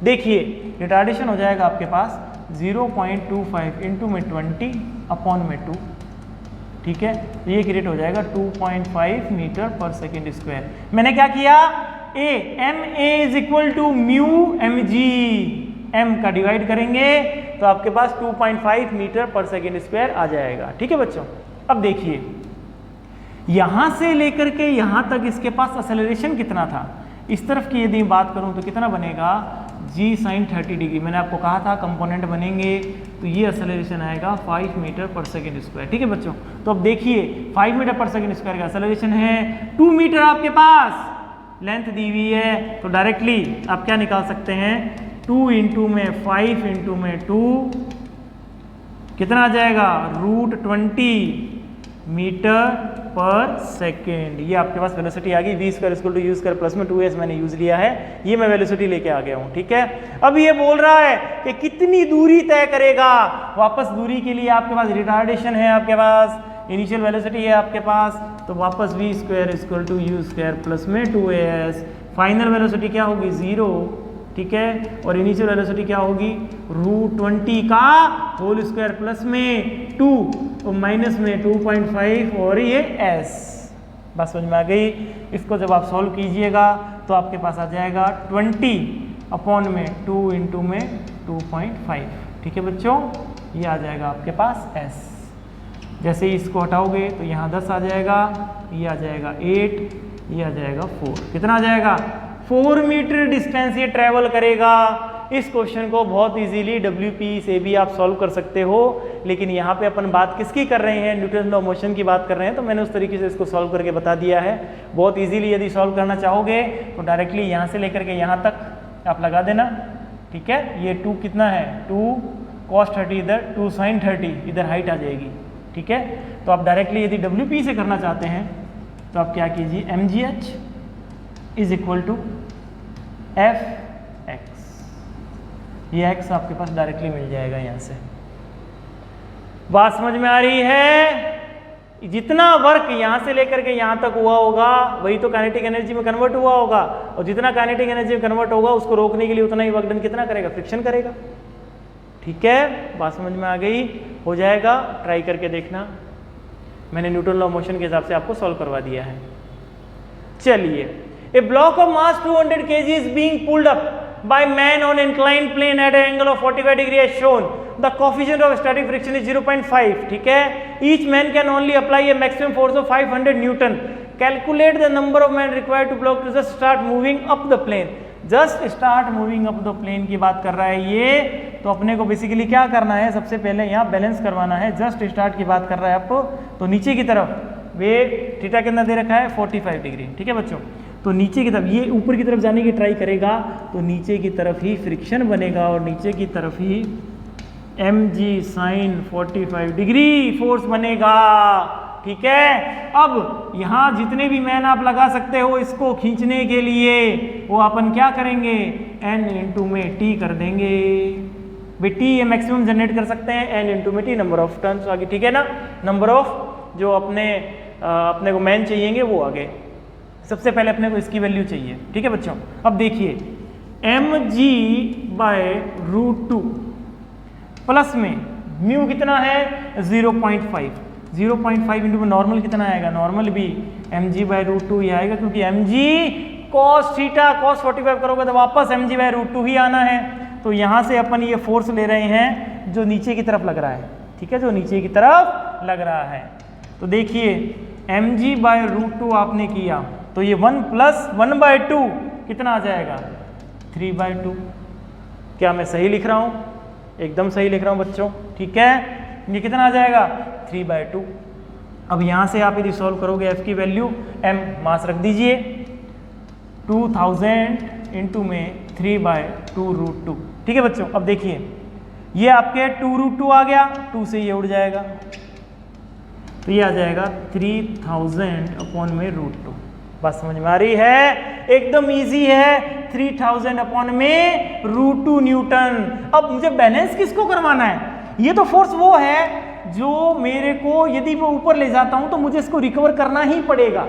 देखिए रिटार्डेशन हो जाएगा आपके पास 0.25 इंटू में 20 अपॉन में 2, ठीक है, ये क्रिएट हो जाएगा 2.5 मीटर पर सेकेंड स्क्वायर। मैंने क्या किया, M A is equal to mu M G, M का डिवाइड करेंगे तो आपके पास 2.5 मीटर पर सेकेंड स्क्वायर आ जाएगा, ठीक है बच्चों। अब देखिए यहां से लेकर के यहां तक इसके पास एक्सेलरेशन कितना था, इस तरफ की यदि बात करूं तो कितना बनेगा g sin 30 डिग्री। मैंने आपको कहा था कंपोनेंट बनेंगे तो ये एक्सेलरेशन आएगा 5 मीटर पर सेकेंड स्क्वायर, ठीक है बच्चों। तो अब देखिए 5 मीटर पर सेकेंड स्क्वायर का एक्सेलरेशन है, 2 मीटर आपके पास लेंथ दी हुई है, तो डायरेक्टली आप क्या निकाल सकते हैं, 2 इंटू में 5 इंटू में 2 कितना आ जाएगा √20 मीटर पर सेकेंड। ये आपके पास वेलोसिटी आ गई, v square equal to u square plus में 2s मैंने यूज लिया है, ये मैं वेलोसिटी लेके आ गया हूँ, ठीक है। अब ये बोल रहा है कि कितनी दूरी तय करेगा, वापस दूरी के लिए आपके पास रिटार्डेशन है, आपके पास इनिशियल वेलोसिटी है आपके पास, तो वापस v square equal to u square plus में 2as, फाइनल वेलोसिटी क्या होगी 0, ठीक है, और इनिशियल वेलोसिटी क्या होगी √20 का होल स्क्वायर प्लस में 2 और माइनस में 2.5 और ये s। बस समझ में आ गई। इसको जब आप सॉल्व कीजिएगा तो आपके पास आ जाएगा 20 अपॉन में 2 इंटू में 2.5, ठीक है बच्चों, ये आ जाएगा आपके पास s। जैसे ही इसको हटाओगे तो यहाँ 10 आ जाएगा, ये आ जाएगा 8, ये आ जाएगा 4, कितना आ जाएगा 4 मीटर डिस्टेंस ये ट्रेवल करेगा। इस क्वेश्चन को बहुत इजीली WP से भी आप सॉल्व कर सकते हो, लेकिन यहाँ पे अपन बात किसकी कर रहे हैं, न्यूटन लॉ ऑफ मोशन की बात कर रहे हैं, तो मैंने उस तरीके से इसको सॉल्व करके बता दिया है। बहुत इजीली यदि सॉल्व करना चाहोगे तो डायरेक्टली यहाँ से लेकर के यहाँ तक आप लगा देना, ठीक है। ये 2 कितना है 2 cos 30 इधर 2 sin 30 इधर हाइट आ जाएगी, ठीक है। तो आप डायरेक्टली यदि WP से करना चाहते हैं तो आप क्या कीजिए, mgh is equal to Fx, ये x आपके पास डायरेक्टली मिल जाएगा यहाँ से। बात समझ में आ रही है, जितना वर्क यहाँ से लेकर के यहाँ तक हुआ होगा वही तो काइनेटिक एनर्जी में कन्वर्ट हुआ होगा, और जितना काइनेटिक एनर्जी में कन्वर्ट होगा उसको रोकने के लिए उतना ही वर्क डन कितना करेगा, फ्रिक्शन करेगा, ठीक है। बात समझ में आ गई, हो जाएगा, ट्राई करके देखना। मैंने न्यूटन लॉ ऑफ मोशन के हिसाब से आपको सॉल्व करवा दिया है। चलिए, a block of mass 200 kg is being pulled up by man on inclined plane at an angle of 45 degree as shown. The coefficient of static friction is 0.5, ठीक है। Each man can only apply a maximum force of 500 Newton. Calculate the number of men required to block to just start moving up the plane. Just start moving up the plane की बात कर रहा है ये, तो अपने को basically क्या करना है, सबसे पहले यहाँ बैलेंस करवाना है। जस्ट स्टार्ट की बात कर रहा है आपको, तो नीचे की तरफ वेग थीटा कितना दे रखा है 45 डिग्री, ठीक है बच्चों। तो नीचे की तरफ, ये ऊपर की तरफ जाने की ट्राई करेगा तो नीचे की तरफ ही फ्रिक्शन बनेगा और नीचे की तरफ ही mg sin 45 डिग्री फोर्स बनेगा। ठीक है, अब यहाँ जितने भी मैन आप लगा सकते हो इसको खींचने के लिए वो अपन क्या करेंगे, n इंटू में t कर देंगे। भाई t ये मैक्सिमम जनरेट कर सकते हैं, n इंटू में t नंबर ऑफ टर्न्स आगे। ठीक है ना, नंबर ऑफ जो अपने को मैन चाहिएंगे वो आगे। सबसे पहले अपने को इसकी वैल्यू चाहिए। ठीक है बच्चों, अब देखिए mg बाय रूट 2 प्लस में म्यू कितना है 0.5, 0.5 इंटू में नॉर्मल कितना आएगा, नॉर्मल भी mg बाय रूट 2 ही आएगा, क्योंकि mg cos थीटा cos 45 करोगे तो वापस mg बाय रूट 2 ही आना है। तो यहाँ से अपन ये फोर्स ले रहे हैं जो नीचे की तरफ लग रहा है। ठीक है, जो नीचे की तरफ लग रहा है। तो देखिए mg बाय रूट 2 आपने किया तो ये 1 प्लस 1/2 कितना आ जाएगा 3/2। क्या मैं सही लिख रहा हूँ, एकदम सही लिख रहा हूँ बच्चों। ठीक है, ये कितना आ जाएगा 3/2। अब यहाँ से आप यदि सॉल्व करोगे f की वैल्यू, m मास रख दीजिए 2000 इंटू में 3/2 रूट 2। ठीक है बच्चों, अब देखिए ये आपके 2 रूट 2 आ गया, 2 से ये उड़ जाएगा तो ये आ जाएगा 3000 अपॉन में रूट 2। बात समझ में आ रही है, एकदम इजी है। 3000 अपॉन में रूट 2 न्यूटन। अब मुझे बैलेंस किसको करवाना है, ये तो फोर्स वो है जो मेरे को यदि मैं ऊपर ले जाता हूं तो मुझे इसको रिकवर करना ही पड़ेगा,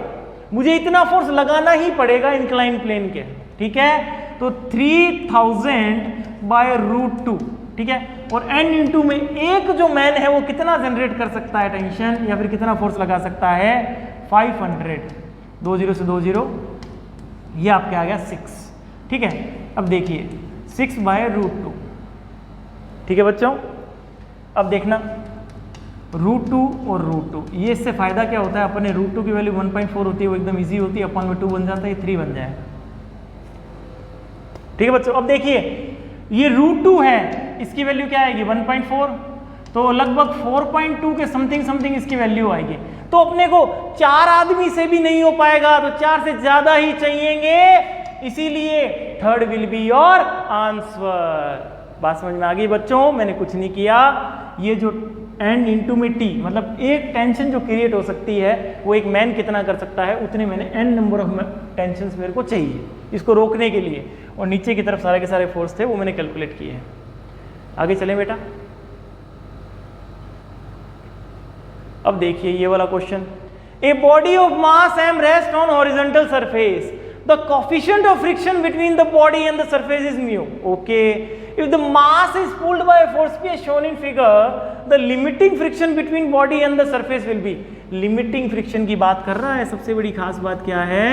मुझे इतना फोर्स लगाना ही पड़ेगा इंक्लाइन प्लेन के। ठीक है, तो 3000 बाय रूट 2। ठीक है, और n इंटू में एक जो मैन है वो कितना जनरेट कर सकता है टेंशन या फिर कितना फोर्स लगा सकता है 500। 2 0 से 2 0, ये आपके आ गया 6। ठीक है, अब देखिए 6 बाय रूट 2। ठीक है बच्चों, अब देखना रूट 2 और रूट 2, ये इससे फायदा क्या होता है, अपने रूट 2 की वैल्यू 1.4 होती है, वो एकदम इजी होती है, अपॉन में 2 बन जाता है, ये 3 बन जाएगा। ठीक है बच्चों, अब देखिए ये रूट 2 है, इसकी वैल्यू क्या आएगी 1.4, तो लगभग 4.2 के समथिंग इसकी वैल्यू आएगी। तो अपने को 4 आदमी से भी नहीं हो पाएगा, तो 4 से ज्यादा ही चाहिएंगे, इसीलिए third will be your answer. बात समझ में आ गई बच्चों, मैंने कुछ नहीं किया। ये जो n इंटू में t, मतलब एक टेंशन जो क्रिएट हो सकती है वो एक मैन कितना कर सकता है, उतने मैंने n नंबर ऑफ टेंशन मेरे को चाहिए इसको रोकने के लिए, और नीचे की तरफ सारे के सारे फोर्स थे वो मैंने कैलकुलेट किए हैं। आगे चलें बेटा, अब देखिए ये वाला question, a body of mass m rest on horizontal surface, the coefficient of friction between the body and the surface is mu. Okay, if the mass is pulled by a force P as shown in figure, the limiting friction between body and the surface will be. Limiting friction की बात कर रहा है, सबसे बड़ी खास बात क्या है,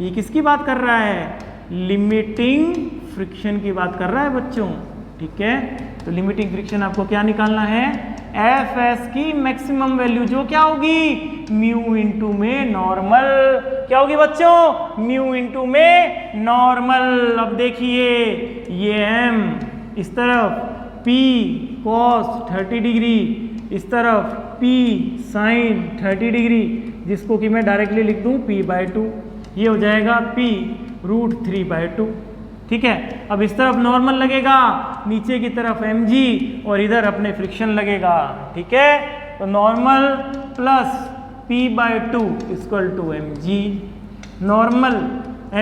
ये किसकी बात कर रहा है, लिमिटिंग फ्रिक्शन की बात कर रहा है बच्चों। ठीक है, तो लिमिटिंग फ्रिक्शन आपको क्या निकालना है, एफ एस की मैक्सिमम वैल्यू जो क्या होगी म्यू इंटू में नॉर्मल, क्या होगी बच्चों म्यू इंटू में नॉर्मल। अब देखिए ये एम इस तरफ P cos 30 डिग्री, इस तरफ P sin 30 डिग्री, जिसको कि मैं डायरेक्टली लिख दूं P/2, ये हो जाएगा P √3/2। ठीक है, अब इस तरफ नॉर्मल लगेगा, नीचे की तरफ mg और इधर अपने फ्रिक्शन लगेगा। ठीक है, तो normal plus P/2 equal to mg, normal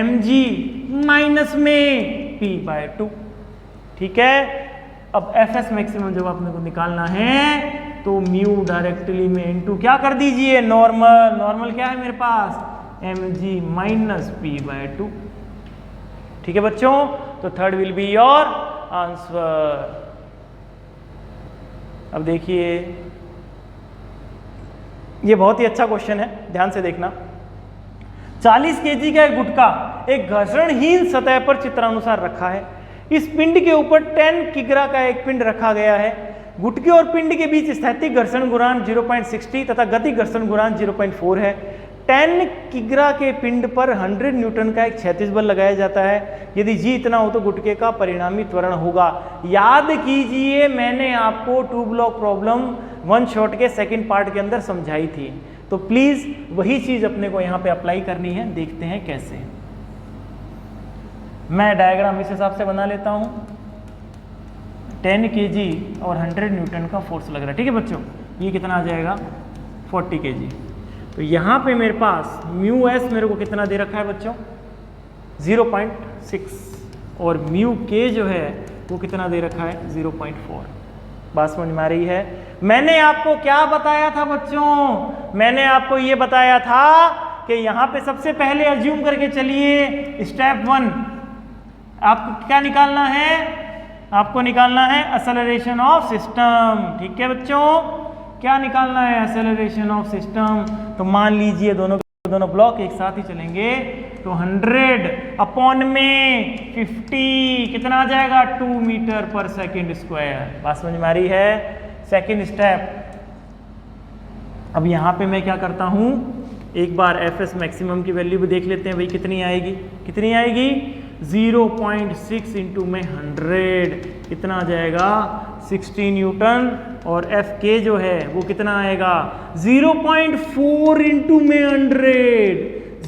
mg minus में P/2। ठीक है, अब fs मैक्सिमम जब आपने को निकालना है तो म्यू डायरेक्टली में इनटू क्या कर दीजिए नॉर्मल, नॉर्मल क्या है मेरे पास mg माइनस P/2। ठीक है बच्चों, तो third will be your answer. अब देखिए ये बहुत ही अच्छा क्वेश्चन है, ध्यान से देखना। 40 kg का एक गुटका एक घर्षणहीन सतह पर चित्रानुसार रखा है। इस पिंड के ऊपर 10 किग्रा का एक पिंड रखा गया है। गुटके और पिंड के बीच स्थैतिक घर्षण गुणांक 0.60 तथा गति घर्षण गुणांक 0.4 है। 10 किग्रा के पिंड पर 100 न्यूटन का एक क्षैतिज बल लगाया जाता है। यदि जी इतना हो तो गुटके का परिणामी त्वरण होगा। याद कीजिए मैंने आपको 2 ब्लॉक प्रॉब्लम 1 शॉट के सेकंड पार्ट के अंदर समझाई थी, तो प्लीज वही चीज अपने को यहाँ पे अप्लाई करनी है। देखते हैं कैसे। मैं डायग्राम इस हिसाब से बना लेता हूँ, 10 kg और 100 न्यूटन का फोर्स लग रहा है, ठीक है बच्चों। ये कितना आ जाएगा 40 kg। तो यहाँ पे मेरे पास म्यू एस मेरे को कितना दे रखा है बच्चों 0.6 और म्यू के जो है वो कितना दे रखा है 0.4। बात समझ में आ रही है। मैंने आपको क्या बताया था बच्चों, मैंने आपको ये बताया था कि यहाँ पे सबसे पहले अज्यूम करके चलिए स्टेप 1 आपको क्या निकालना है, आपको निकालना है एक्सेलरेशन ऑफ सिस्टम, ठीक है बच्चों। क्या निकालना है एक्सेलरेशन ऑफ सिस्टम। तो मान लीजिए दोनों ब्लॉक एक साथ ही चलेंगे तो 100 अपॉन में 50 कितना आ जाएगा 2 मीटर पर सेकेंड स्क्वायर। बात समझ में आ रही है। सेकेंड स्टेप, अब यहाँ पे मैं क्या करता हूँ, एक बार एफ एस मैक्सिमम की वैल्यू भी देख लेते हैं भाई कितनी आएगी, कितनी आएगी 0.6 इंटू में 100 कितना आ जाएगा 60 न्यूटन और एफ के जो है वो कितना आएगा 0.4 इंटू में 100,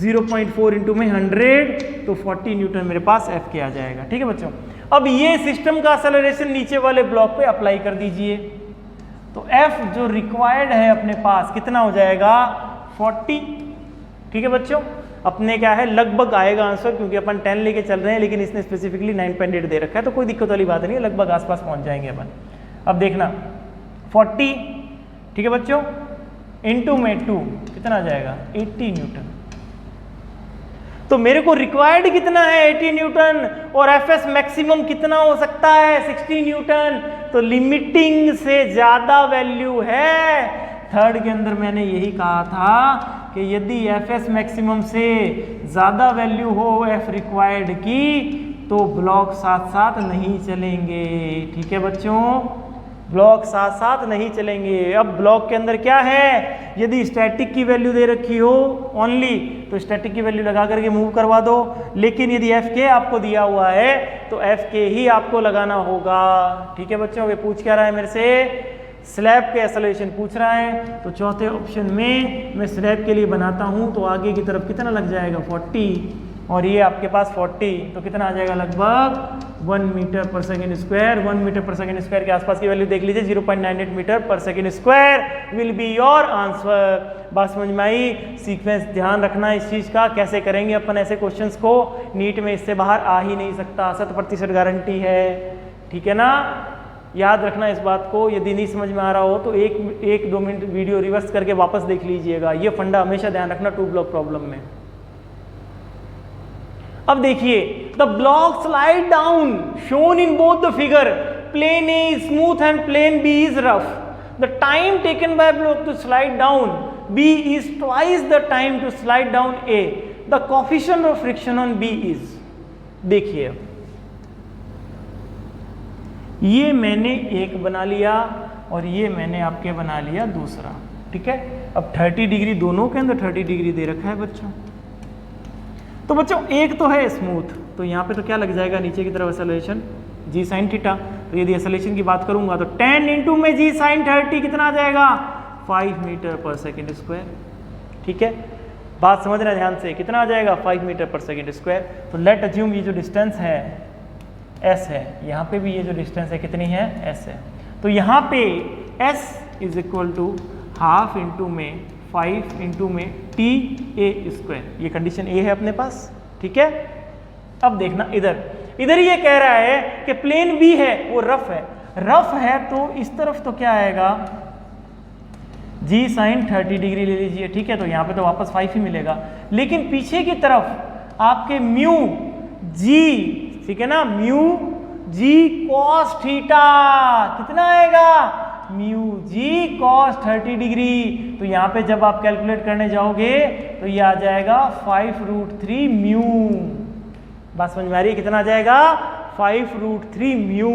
0.4 इंटू में 100 तो 40 न्यूटन मेरे पास एफ के आ जाएगा, ठीक है बच्चों। अब ये सिस्टम का एक्सेलरेशन नीचे वाले ब्लॉक पे अप्लाई कर दीजिए तो एफ जो रिक्वायर्ड है अपने पास कितना हो जाएगा 40, ठीक है बच्चों। अपने क्या है लगभग आएगा आंसर क्योंकि अपन 10 लेके चल रहे हैं लेकिन इसने स्पेसिफिकली 9.8 दे रखा है तो कोई दिक्कत वाली बात नहीं है, लगभग आसपास पहुंच जाएंगे अपन। अब देखना 40, ठीक है बच्चों, इनटू में 2 कितना आ जाएगा 80 न्यूटन। तो मेरे को रिक्वायर्ड कितना है 80 न्यूटन और एफएस मैक्सिमम कितना हो सकता है 60 न्यूटन। तो लिमिटिंग से ज्यादा वैल्यू है। थर्ड के अंदर मैंने यही कहा था कि यदि एफएस मैक्सिमम से ज़्यादा वैल्यू हो एफ रिक्वायर्ड की तो ब्लॉक साथ साथ नहीं चलेंगे, ठीक है बच्चों, ब्लॉक साथ साथ नहीं चलेंगे। अब ब्लॉक के अंदर क्या है, यदि स्टैटिक की वैल्यू दे रखी हो ओनली तो स्टैटिक की वैल्यू लगा करके मूव करवा दो, लेकिन यदि एफ के आपको दिया हुआ है तो एफ के ही आपको लगाना होगा, ठीक है बच्चों। वे पूछ क्या रहा है मेरे से, स्लैब के एक्सेलरेशन पूछ रहा है। तो चौथे ऑप्शन में मैं स्लैब के लिए बनाता हूं तो आगे की तरफ कितना लग जाएगा 40 और ये आपके पास 40 तो कितना आ जाएगा लगभग 1 metre per second square. 1 metre per second square के आसपास की वैल्यू देख लीजिए 0.98 metre per second square will be your answer. बात समझ में आई। सीक्वेंस ध्यान रखना इस चीज़ का, कैसे करेंगे अपन ऐसे क्वेश्चंस को, नीट में इससे बाहर आ ही नहीं सकता, 100% गारंटी है, ठीक है ना। याद रखना इस बात को, यदि नहीं समझ में आ रहा हो तो 1-2 मिनट वीडियो रिवर्स करके वापस देख लीजिएगा। ये फंडा हमेशा ध्यान रखना 2 ब्लॉक प्रॉब्लम में। अब देखिए, the block slide down shown in both the figure, plane A is smooth and plane B is rough. The time taken by block to slide down B is twice the time to slide down A. The coefficient of friction on B is, देखिए ये मैंने एक बना लिया और ये मैंने आपके बना लिया दूसरा, ठीक है। अब 30 डिग्री दोनों के अंदर 30 डिग्री दे रखा है बच्चों। तो बच्चों एक तो है स्मूथ, तो यहाँ पे तो क्या लग जाएगा नीचे की तरफ एक्सेलरेशन जी साइन थीटा। तो यदि एक्सेलरेशन की बात करूंगा तो 10 इंटू में जी साइन 30 कितना आ जाएगा 5 मीटर पर सेकेंड स्क्वायर, ठीक है। बात समझना ध्यान से, कितना आ जाएगा 5 मीटर पर सेकेंड स्क्वायर। तो लेट अज्यूम ये जो डिस्टेंस है s है, यहाँ पे भी ये जो डिस्टेंस है कितनी है s है। तो यहाँ पे s is equal to half into में 5 इंटू में t a स्क्वायर, ये कंडीशन a है अपने पास, ठीक है। अब देखना इधर ये कह रहा है कि प्लेन b है वो रफ है तो इस तरफ तो क्या आएगा g साइन 30 डिग्री ले लीजिए, ठीक है। तो यहाँ पे तो वापस 5 ही मिलेगा, लेकिन पीछे की तरफ आपके म्यू g, ठीक है ना, म्यू जी कॉस थीटा कितना आएगा म्यू जी कॉस 30 डिग्री। तो यहाँ पे जब आप कैलकुलेट करने जाओगे तो ये आ जाएगा 5√3 म्यू। बात समझ में आ रही है, कितना आ जाएगा 5√3 म्यू।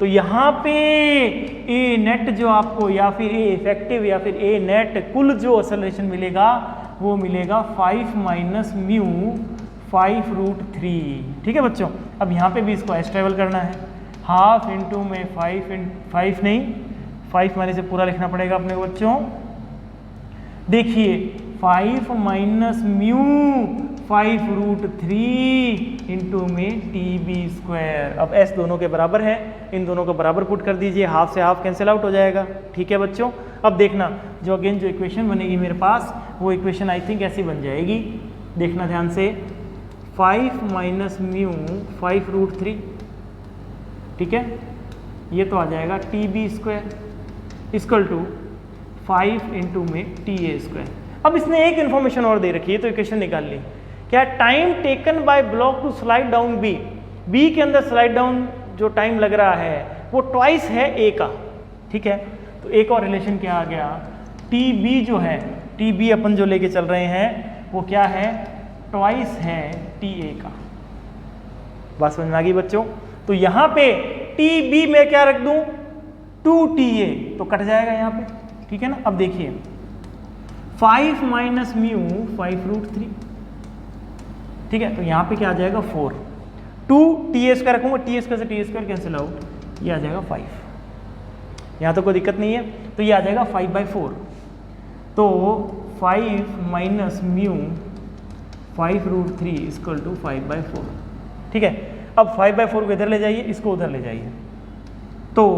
तो यहाँ पे ए नेट जो आपको या फिर ए इफेक्टिव या फिर ए नेट कुल जो एक्सेलरेशन मिलेगा वो मिलेगा 5 माइनस म्यू 5√3, ठीक है बच्चों। अब यहाँ पे भी इसको एस ट्रेवल करना है, हाफ इंटू में 5 नहीं 5 माइनस से पूरा लिखना पड़ेगा अपने बच्चों। देखिए 5 माइनस म्यू 5√3 इंटू में TB²। अब s दोनों के बराबर है, इन दोनों को बराबर पुट कर दीजिए, हाफ से हाफ कैंसिल आउट हो जाएगा। ठीक है बच्चों, अब देखना जो अगेन जो इक्वेशन बनेगी मेरे पास, वो इक्वेशन आई थिंक ऐसी बन जाएगी, देखना ध्यान से, 5 माइनस म्यू 5√3, ठीक है, ये तो आ जाएगा TB² इक्वल टू 5 इंटू में TA²। अब इसने एक इन्फॉर्मेशन और दे रखी है, तो इक्वेशन निकाल ली, क्या time taken by block to slide down B के अंदर स्लाइड डाउन जो टाइम लग रहा है वो ट्वाइस है ए का। ठीक है, तो एक और रिलेशन क्या आ गया, TB जो है, TB अपन जो लेके चल रहे हैं वो क्या है, ट्वाइस है TA का। बात समझ में आ गई बच्चों? तो यहाँ पे TB में क्या रख दूं, 2TA, तो कट जाएगा यहाँ पे। ठीक है ना, अब देखिए 5 माइनस म्यू 5√3, ठीक है, तो यहाँ पे क्या आ जाएगा 4, 2TA² रखूंगा, TA² से TA² कैंसिल आउट, ये आ जाएगा 5, यहाँ तो कोई दिक्कत नहीं है, तो ये आ जाएगा 5/4। तो 5 माइनस म्यू 5√3 इक्वल टू 5/4। ठीक है, अब 5/4 को इधर ले जाइए, इसको उधर ले जाइए, तो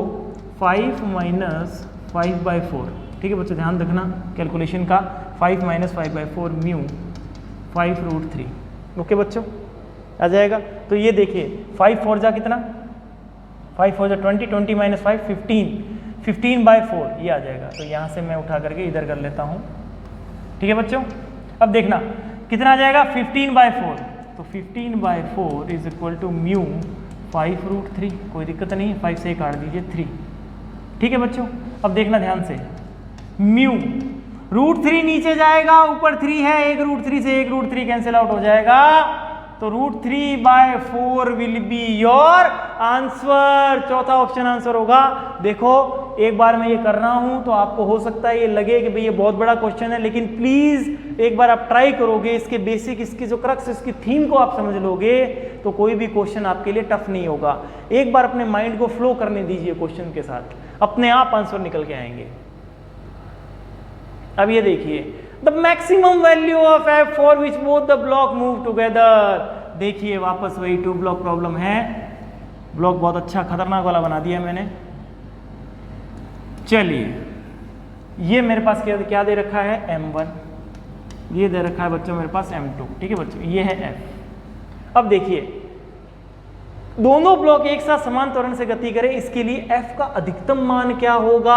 5 माइनस 5/4। ठीक है बच्चों, ध्यान रखना कैलकुलेशन का, 5 माइनस 5/4 म्यू 5√3। ओके बच्चों, आ जाएगा। तो ये देखिए 5 4 जा कितना, 5 4 जा 20, 20 माइनस 5 15, 15/4 ये आ जाएगा। तो यहाँ से मैं उठा करके इधर कर लेता हूँ। ठीक है बच्चों, अब देखना कितना आ जाएगा, 15/4, तो 15/4 इज इक्वल टू म्यू 5√3। कोई दिक्कत नहीं, 5 से काट दीजिए 3। ठीक है बच्चों, अब देखना ध्यान से, म्यू √3 नीचे जाएगा, ऊपर 3 है, एक √3 से एक √3 कैंसिल आउट हो जाएगा, तो √3/4 विल बी योर आंसर। चौथा ऑप्शन आंसर होगा। देखो एक बार मैं ये कर रहा हूं तो आपको हो सकता है ये लगे कि भाई ये बहुत बड़ा क्वेश्चन है, लेकिन प्लीज एक बार आप ट्राई करोगे, इसके बेसिक, इसकी जो क्रक्स, इसकी थीम को आप समझ लोगे तो कोई भी क्वेश्चन आपके लिए टफ नहीं होगा। एक बार अपने माइंड को फ्लो करने दीजिए क्वेश्चन के साथ, अपने आप आंसर निकल के आएंगे। अब ये देखिए, the maximum value of f for which both the block move together. देखिए वापस वही 2 ब्लॉक प्रॉब्लम है। ब्लॉक बहुत अच्छा खतरनाक वाला बना दिया मैंने। चलिए, ये मेरे पास क्या दे रखा है, m1, ये दे रखा है बच्चों मेरे पास m2। ठीक है बच्चों, ये है f। अब देखिए दोनों ब्लॉक एक साथ समान त्वरण से गति करें, इसके लिए f का अधिकतम मान क्या होगा,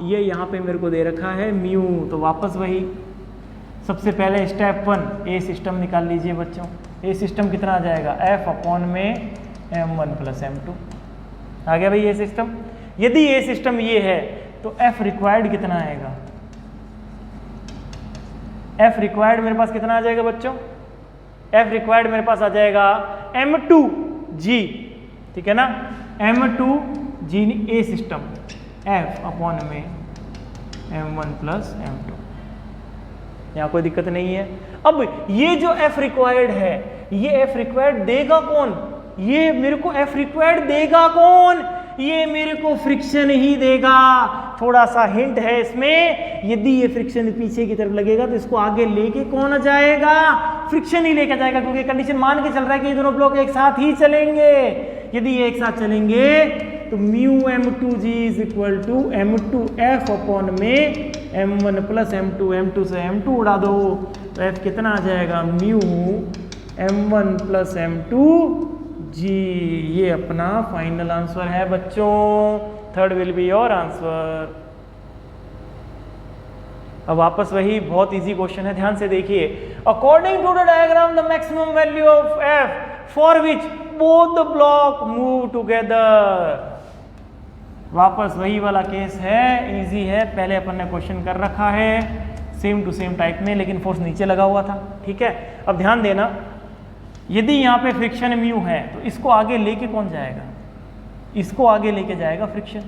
ये यहाँ पे मेरे को दे रखा है म्यू। तो वापस वही, सबसे पहले स्टेप 1 ए सिस्टम निकाल लीजिए बच्चों। ए सिस्टम कितना आ जाएगा, f/में m1 + m2। आ गया भाई ये सिस्टम। यदि ये सिस्टम ये है तो f रिक्वायर्ड कितना आएगा, f रिक्वायर्ड मेरे पास कितना आ जाएगा बच्चों, f रिक्वायर्ड मेरे पास आ जाएगा m2g। ठीक है ना, m2g ए सिस्टम, f/में m1 + m2। यहाँ कोई दिक्कत नहीं है। अब ये जो f रिक्वायर्ड है, ये f रिक्वायर्ड देगा कौन, ये मेरे को f रिक्वायर्ड देगा कौन, ये मेरे को फ्रिक्शन ही देगा। थोड़ा सा हिंट है इसमें, यदि ये फ्रिक्शन पीछे की तरफ लगेगा तो इसको आगे लेके कौन आ जाएगा, फ्रिक्शन ही लेके जाएगा, क्योंकि कंडीशन मान के चल रहा है कि ये दोनों ब्लॉक एक साथ ही चलेंगे। यदि ये एक साथ चलेंगे तो mu m2g is equal to m2f/में m1 + m2, m2 से m2 उड़ा दो तो f कितना आ जाएगा, म्यू m1 + m2g। ये अपना फाइनल आंसर है बच्चों, third will be your answer. अब वापस वही बहुत इजी क्वेश्चन है, ध्यान से देखिए। According to the diagram the maximum value of f for which both the block move together. वापस वही वाला केस है, इजी है, पहले अपन ने क्वेश्चन कर रखा है सेम टू सेम टाइप में, लेकिन फोर्स नीचे लगा हुआ था। ठीक है, अब ध्यान देना, यदि यहाँ पे फ्रिक्शन म्यू है तो इसको आगे लेके कौन जाएगा, इसको आगे लेके जाएगा फ्रिक्शन।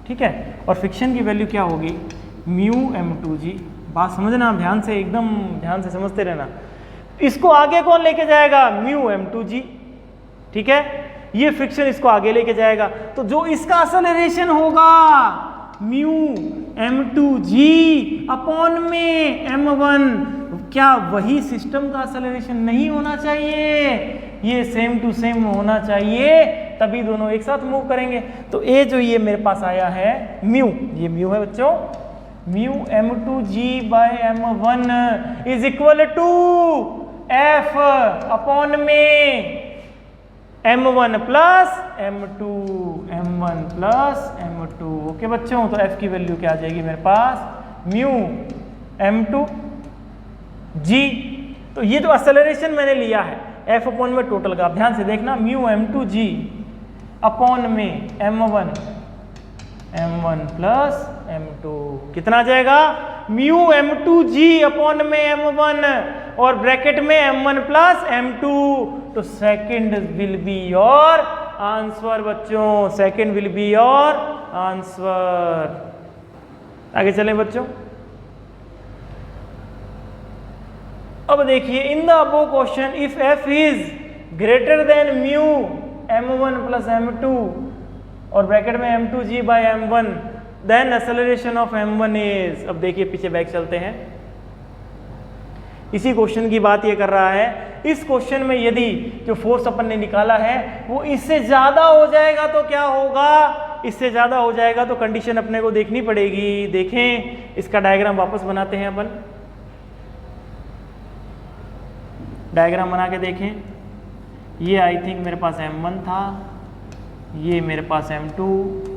ठीक है, और फ्रिक्शन की वैल्यू क्या होगी, म्यू m2g। बात समझना ध्यान से, एकदम ध्यान से समझते रहना। इसको आगे कौन लेके जाएगा, म्यू m2g। ठीक है, ये फ्रिक्शन इसको आगे लेके जाएगा, तो जो इसका एक्सेलरेशन होगा म्यू m2g/में m1, क्या वही सिस्टम का एक्सेलरेशन नहीं होना चाहिए? ये सेम टू सेम होना चाहिए, तभी दोनों एक साथ मूव करेंगे। तो ए जो ये मेरे पास आया है म्यू, ये म्यू है बच्चों, mu m2g by m1 is equal to f upon में m1 plus m2, m1 plus m2। Okay बच्चों, तो f की वैल्यू क्या आ जाएगी मेरे पास, म्यू m2g। तो ये जो एक्सेलरेशन मैंने लिया है f अपॉन में टोटल का, ध्यान से देखना, म्यू m2g अपॉन में m1 प्लस m2 कितना आ जाएगा, म्यू m2g अपॉन में m1 और ब्रैकेट में m1 प्लस m2। तो second will be your answer बच्चों, second will be your answer. आगे चलें बच्चों। अब देखिए, in the above question if f is greater than mu m1 plus m2 और ब्रैकेट में m2g by m1 then acceleration of m1 is. अब देखिए पीछे बैक चलते हैं, इसी क्वेश्चन की बात ये कर रहा है। इस क्वेश्चन में यदि जो फोर्स अपन ने निकाला है वो इससे ज्यादा हो जाएगा तो क्या होगा, इससे ज्यादा हो जाएगा तो कंडीशन अपने को देखनी पड़ेगी। देखें, इसका डायग्राम वापस बनाते हैं अपन, डायग्राम बना के देखें। ये आई थिंक मेरे पास m1 था, ये मेरे पास m2,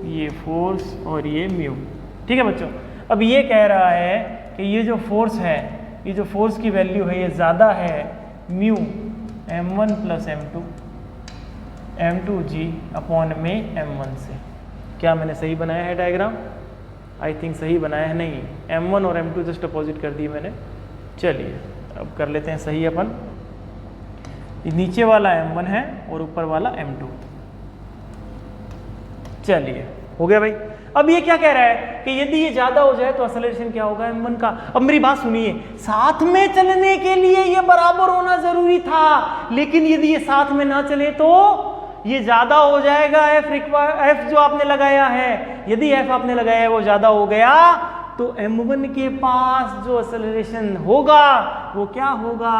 ये फोर्स और ये म्यू। ठीक है बच्चों, अब ये कह रहा है कि ये जो फोर्स है, ये जो फोर्स की वैल्यू है ये ज़्यादा है mu m1 plus m2g upon में m1 से। क्या मैंने सही बनाया है डायग्राम? आई थिंक सही बनाया है। नहीं, m1 और m2 जस्ट अपोजिट कर दिए मैंने। चलिए अब कर लेते हैं सही अपन। नीचे वाला m1 है और ऊपर वाला m2। चलिए हो गया भाई। अब ये क्या कह रहा है कि यदि ये ज्यादा हो जाए तो एक्सेलरेशन क्या होगा m1 का। अब मेरी बात सुनिए, साथ में चलने के लिए ये बराबर होना जरूरी था, लेकिन यदि ये साथ में ना चले तो ये ज्यादा हो जाएगा। f जो आपने लगाया है, यदि f आपने लगाया है वो ज्यादा हो गया तो m1 के पास जो एक्सेलरेशन होगा वो क्या होगा,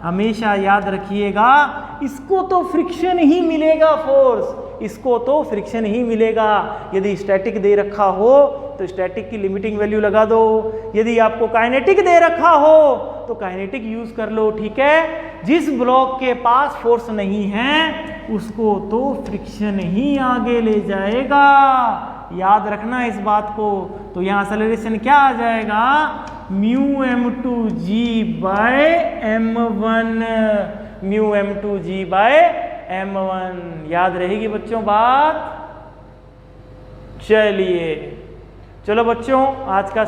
हमेशा याद रखिएगा, इसको तो फ्रिक्शन ही मिलेगा फोर्स, इसको तो फ्रिक्शन ही मिलेगा। यदि स्टैटिक दे रखा हो तो स्टैटिक की लिमिटिंग वैल्यू लगा दो, यदि आपको काइनेटिक दे रखा हो तो काइनेटिक यूज कर लो। ठीक है, जिस ब्लॉक के पास फोर्स नहीं है उसको तो फ्रिक्शन ही आगे ले जाएगा, याद रखना इस बात को। तो यहाँ एक्सेलरेशन क्या आ जाएगा, mu m2g by m1, mu m2g by m1। याद रहेगी बच्चों बात? चलिए, चलो बच्चों, आज का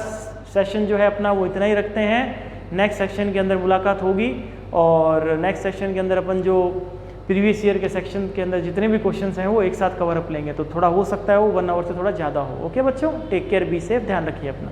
सेशन जो है अपना वो इतना ही रखते हैं। नेक्स्ट सेक्शन के अंदर मुलाकात होगी और नेक्स्ट सेक्शन के अंदर अपन जो प्रीवियस ईयर के सेक्शन के अंदर जितने भी क्वेश्चंस हैं वो एक साथ कवर अप लेंगे, तो थोड़ा हो सकता है वो 1 आवर से थोड़ा ज़्यादा हो। ओके बच्चों, टेक केयर, बी सेफ, ध्यान रखिए अपना।